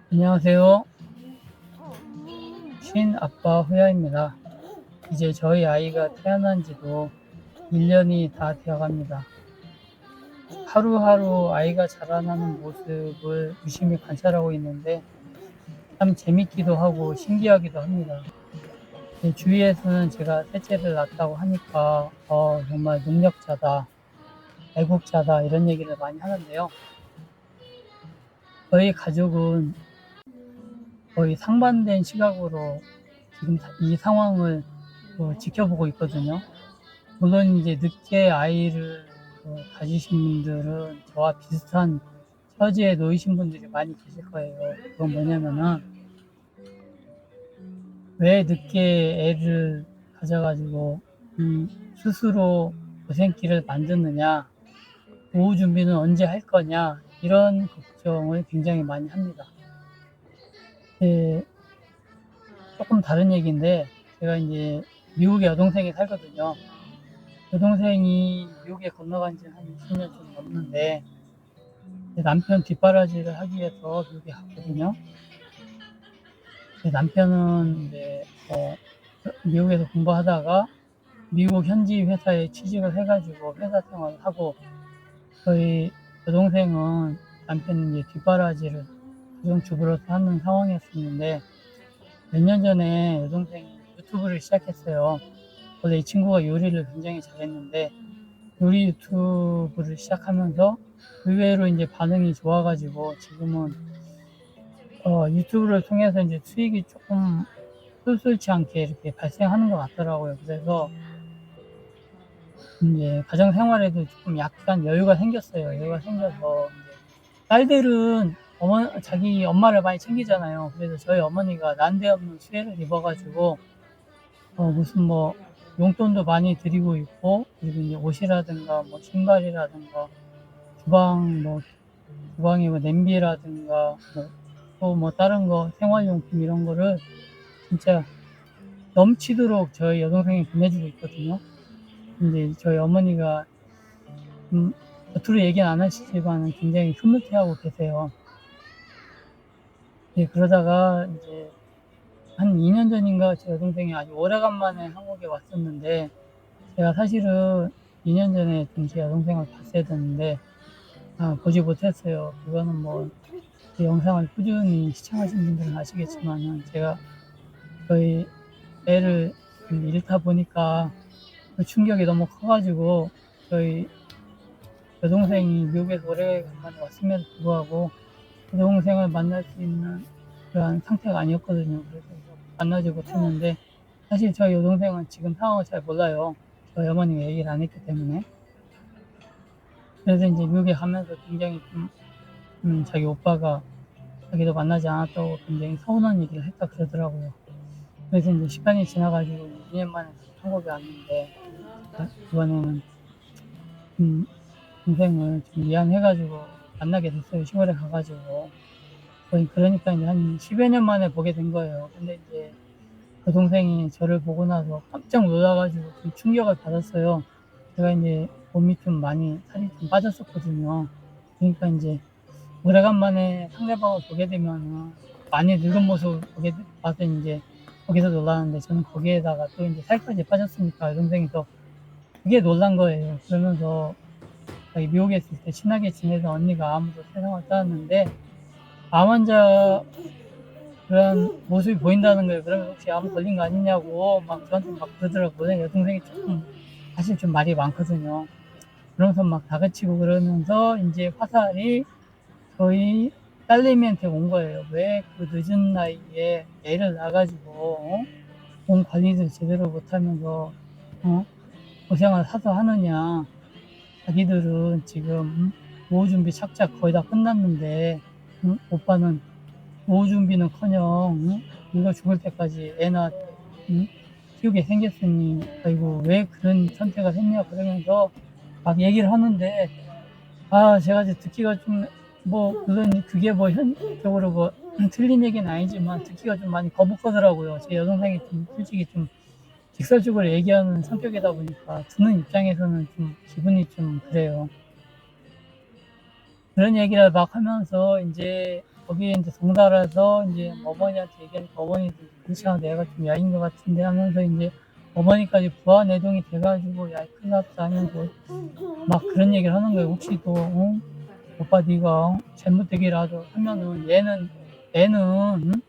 안녕하세요. 신아빠 후야입니다. 이제 저희 아이가 태어난 지도 1년이 다 되어갑니다. 하루하루 아이가 자라나는 모습을 유심히 관찰하고 있는데 참 재밌기도 하고 신기하기도 합니다. 제 주위에서는 제가 셋째를 낳았다고 하니까 정말 능력자다, 애국자다 이런 얘기를 많이 하는데요. 저희 가족은 거의 상반된 시각으로 지금 이 상황을 지켜보고 있거든요. 물론 이제 늦게 아이를 가지신 분들은 저와 비슷한 처지에 놓이신 분들이 많이 계실 거예요. 그건 뭐냐면은 왜 늦게 애를 가져가지고 스스로 고생길을 만드느냐, 노후 준비는 언제 할 거냐 이런 걱정을 굉장히 많이 합니다. 예, 조금 다른 얘기인데 제가 이제 미국에 여동생이 살거든요. 여동생이 미국에 건너간 지 한 20년 좀 넘는데 남편 뒷바라지를 하기 위해서 미국에 갔거든요. 남편은 이제 미국에서 공부하다가 미국 현지 회사에 취직을 해가지고 회사 생활을 하고, 저희 여동생은 남편 이제 뒷바라지를 가정주부로서 하는 상황이었었는데 몇 년 전에 여동생이 유튜브를 시작했어요. 원래 이 친구가 요리를 굉장히 잘했는데 요리 유튜브를 시작하면서 의외로 이제 반응이 좋아가지고 지금은 유튜브를 통해서 이제 수익이 조금 쏠쏠치 않게 이렇게 발생하는 것 같더라고요. 그래서 이제 가정 생활에도 조금 약간 여유가 생겼어요. 여유가 생겨서 이제 딸들은 자기 엄마를 많이 챙기잖아요. 그래서 저희 어머니가 난데없는 수혜를 입어가지고 무슨 뭐 용돈도 많이 드리고 있고, 그리고 이제 옷이라든가 뭐 신발이라든가 주방에 뭐 냄비라든가 또 뭐 다른 거 생활용품 이런 거를 진짜 넘치도록 저희 여동생이 보내주고 있거든요. 근데 저희 어머니가 겉으로 얘기는 안 하시지만 굉장히 흐뭇해하고 계세요. 그러다가 이제 한 2년 전인가 제 여동생이 아주 오래간만에 한국에 왔었는데, 제가 사실은 2년 전에 좀 제 여동생을 봤어야 됐는데 보지 못했어요. 그거는 뭐 제 영상을 꾸준히 시청하신 분들은 아시겠지만 제가 저희 애를 잃다 보니까 그 충격이 너무 커가지고, 저희 여동생이 미국에서 오래간만에 왔음에도 불구하고 여동생을 만날 수 있는 그런 상태가 아니었거든요. 그래서 만나지 못했는데 사실 저희 여동생은 지금 상황을 잘 몰라요. 저희 어머니가 얘기를 안 했기 때문에. 그래서 이제 미국에 가면서 굉장히 자기 오빠가 자기도 만나지 않았다고 굉장히 서운한 얘기를 했다 그러더라고요. 그래서 이제 시간이 지나가지고 2년 만에 한국에 왔는데 이번에는 동생을 좀 미안해가지고 만나게 됐어요. 시골에 가가지고. 거의 그러니까 이제 한 10여 년 만에 보게 된 거예요. 근데 이제 그 동생이 저를 보고 나서 깜짝 놀라가지고 좀 충격을 받았어요. 제가 이제 몸이 좀 많이 살이 좀 빠졌었거든요. 그러니까 이제 오래간만에 상대방을 보게 되면 많이 늙은 모습을 봐서 이제 거기서 놀라는데, 저는 거기에다가 또 이제 살까지 빠졌으니까 여동생이 더 그게 놀란 거예요. 그러면서 자기 미국에 있을 때 친하게 지내던 언니가 암으로 세상을 떠났는데 암 환자 그런 모습이 보인다는 거예요. 그러면 혹시 암 걸린 거 아니냐고 막 저한테 막 그러더라고요. 여동생이 조금 사실 좀 말이 많거든요. 그러면서 막 다그치고 그러면서 이제 화살이 저희 딸내미한테 온 거예요. 왜 그 늦은 나이에 애를 낳아가지고 몸 관리도 제대로 못하면서 고생을 사서 하느냐. 자기들은 지금 노후 준비 착착 거의 다 끝났는데 오빠는 노후 준비는커녕 늙어 죽을 때까지 애나 키우게 생겼으니 아이고 왜 그런 선택을 했냐 그러면서 막 얘기를 하는데, 제가 이제 듣기가 좀 물론 그게 뭐 현실적으로 뭐 틀린 얘기는 아니지만 듣기가 좀 많이 거북하더라고요. 제 여동생이 좀 솔직히 좀 직설적으로 얘기하는 성격이다 보니까 듣는 입장에서는 좀 기분이 좀 그래요. 그런 얘기를 막 하면서 이제 거기에 이제 덩달아서 이제 어머니한테 얘기하니까 어머니도 그렇잖아, 내가 좀 야인 것 같은데 하면서 이제 어머니까지 부하내동이 돼가지고 야 큰일 났다 하면서 막 그런 얘기를 하는 거예요. 혹시 또 오빠 네가 잘못되기라도 하면은 애는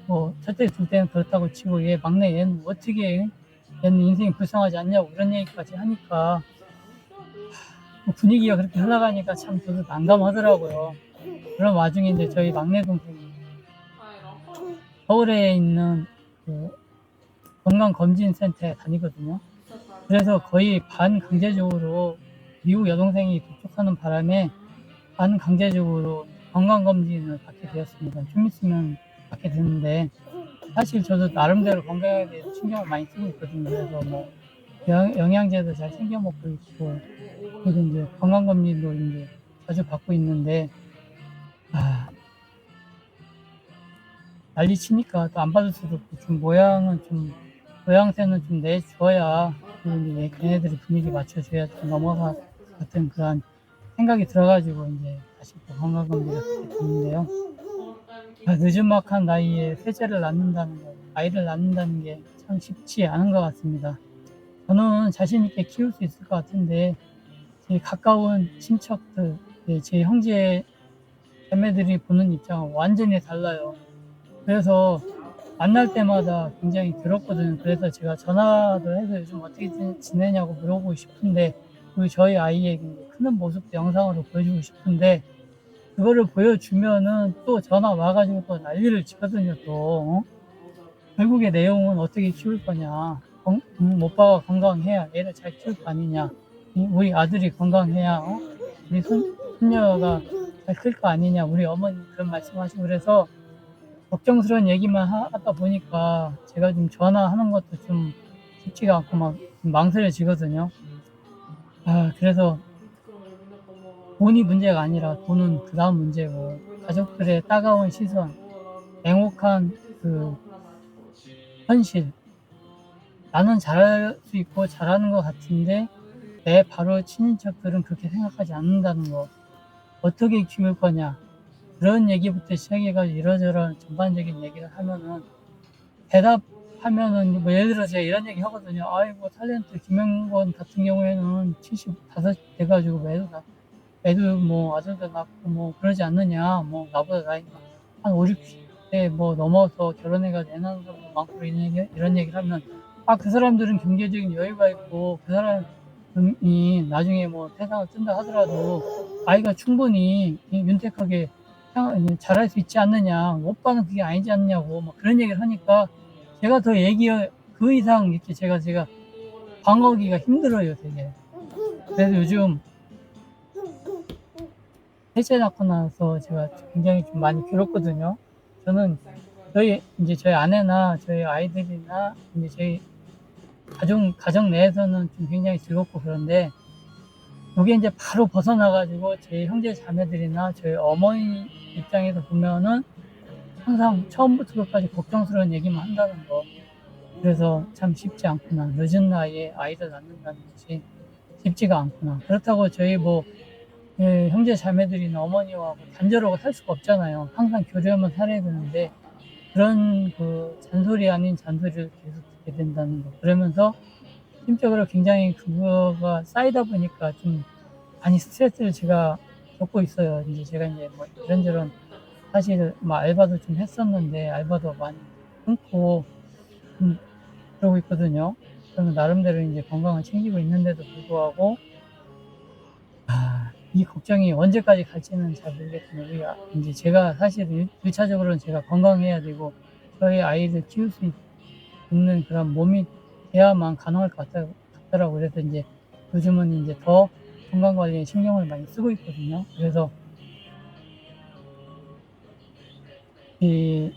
뭐 첫째 둘째는 그렇다고 치고 얘 막내 얘는 어떻게 얘는 인생이 불쌍하지 않냐고 이런 얘기까지 하니까 뭐 분위기가 그렇게 흘러가니까 참 저도 난감하더라고요. 그런 와중에 이제 저희 막내 동생이 서울에 있는 그 건강검진센터에 다니거든요. 그래서 거의 반강제적으로 미국 여동생이 접촉하는 바람에 반강제적으로 건강검진을 받게 되었습니다. 좀 있으면 받게 되는데 사실 저도 나름대로 건강에 대해서 신경을 많이 쓰고 있거든요. 그래서 뭐 영양제도 잘 챙겨 먹고 있고 그리고 이제 건강검진도 이제 자주 받고 있는데 난리 치니까 또 안 받을 수도 없고 좀 모양새는 좀 내줘야 그리고 이제 걔네들이 분위기 맞춰줘야 좀 넘어가 같은 그런 생각이 들어가지고 이제 다시 또 건강검진을 받게 됐는데요. 늦은막한 나이에 셋째를 낳는다는 거, 아이를 낳는다는 게 참 쉽지 않은 것 같습니다. 저는 자신 있게 키울 수 있을 것 같은데 제 가까운 친척들, 제 형제 자매들이 보는 입장은 완전히 달라요. 그래서 만날 때마다 굉장히 괴롭거든요. 그래서 제가 전화도 해서 요즘 어떻게 지내냐고 물어보고 싶은데 그리고 저희 아이에게 크는 모습도 영상으로 보여주고 싶은데 그거를 보여주면은 또 전화 와가지고 또 난리를 치거든요. 또 결국에 내용은 어떻게 키울 거냐, 오빠가 건강해야 애를 잘 키울 거 아니냐, 우리 아들이 건강해야 우리 손녀가 잘 클 거 아니냐, 우리 어머니 그런 말씀하시고 그래서 걱정스러운 얘기만 하다 보니까 제가 지금 전화하는 것도 좀 쉽지가 않고 막 망설여지거든요. 그래서 돈이 문제가 아니라 돈은 그 다음 문제고 가족들의 따가운 시선, 냉혹한 그 현실, 나는 잘할 수 있고 잘하는 것 같은데 내 바로 친인척들은 그렇게 생각하지 않는다는 거, 어떻게 키울 거냐 그런 얘기부터 시작해가지고 이러저런 전반적인 얘기를 하면은 대답하면은 뭐 예를 들어 제가 이런 얘기 하거든요. 아이고 탤런트 김영건 같은 경우에는 75 돼가지고 애도 뭐 아들도 낳고 뭐 그러지 않느냐, 뭐 나보다 나이 한 5, 60대 뭐 넘어서 결혼해가지고 애 낳는 사람도 많고 이런 얘기를 하면 그 사람들은 경제적인 여유가 있고 그 사람이 나중에 뭐 세상을 뜬다 하더라도 아이가 충분히 윤택하게 잘할 수 있지 않느냐, 오빠는 그게 아니지 않냐고 뭐 그런 얘기를 하니까 제가 더 그 이상 이렇게 제가 방어하기가 힘들어요, 되게. 그래서 요즘 셋째 낳고 나서 제가 굉장히 좀 많이 괴롭거든요. 저는 저희 아내나 저희 아이들이나 이제 저희 가정 내에서는 좀 굉장히 즐겁고 그런데 여기 이제 바로 벗어나가지고 제 형제 자매들이나 저희 어머니 입장에서 보면은 항상 처음부터 끝까지 걱정스러운 얘기만 한다는 거. 그래서 참 쉽지 않구나. 늦은 나이에 아이를 낳는다는 것이 쉽지가 않구나. 그렇다고 저희 형제 자매들이나 어머니와 단절하고 살 수가 없잖아요. 항상 교류하면 살아야 되는데 그런 그 잔소리 아닌 잔소리를 계속 듣게 된다는 거. 그러면서 심적으로 굉장히 그거가 쌓이다 보니까 좀 많이 스트레스를 제가 겪고 있어요. 이제 제가 뭐 이런저런 사실 뭐 알바도 좀 했었는데 알바도 많이 끊고 그러고 있거든요. 그러면 나름대로 이제 건강을 챙기고 있는데도 불구하고 이 걱정이 언제까지 갈지는 잘 모르겠지만 이제 제가 사실 1차적으로는 제가 건강해야 되고 저희 아이를 키울 수 있는 그런 몸이 돼야만 가능할 것 같더라고요. 그래서 이제 요즘은 이제 더 건강 관리에 신경을 많이 쓰고 있거든요. 그래서 이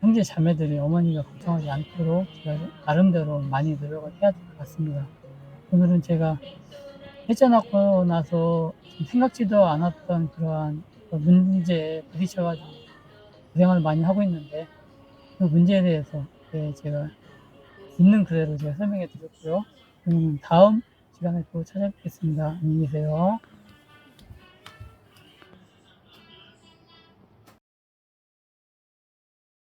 형제 자매들이 어머니가 걱정하지 않도록 제가 나름대로 많이 노력을 해야 될 것 같습니다. 오늘은 제가 셋째 낳고 나서 생각지도 않았던 그러한 문제에 부딪혀가지고 고생을 많이 하고 있는데 그 문제에 대해서 제가 있는 그대로 제가 설명해 드렸고요. 그러면 다음 시간에 또 찾아뵙겠습니다. 안녕히 계세요.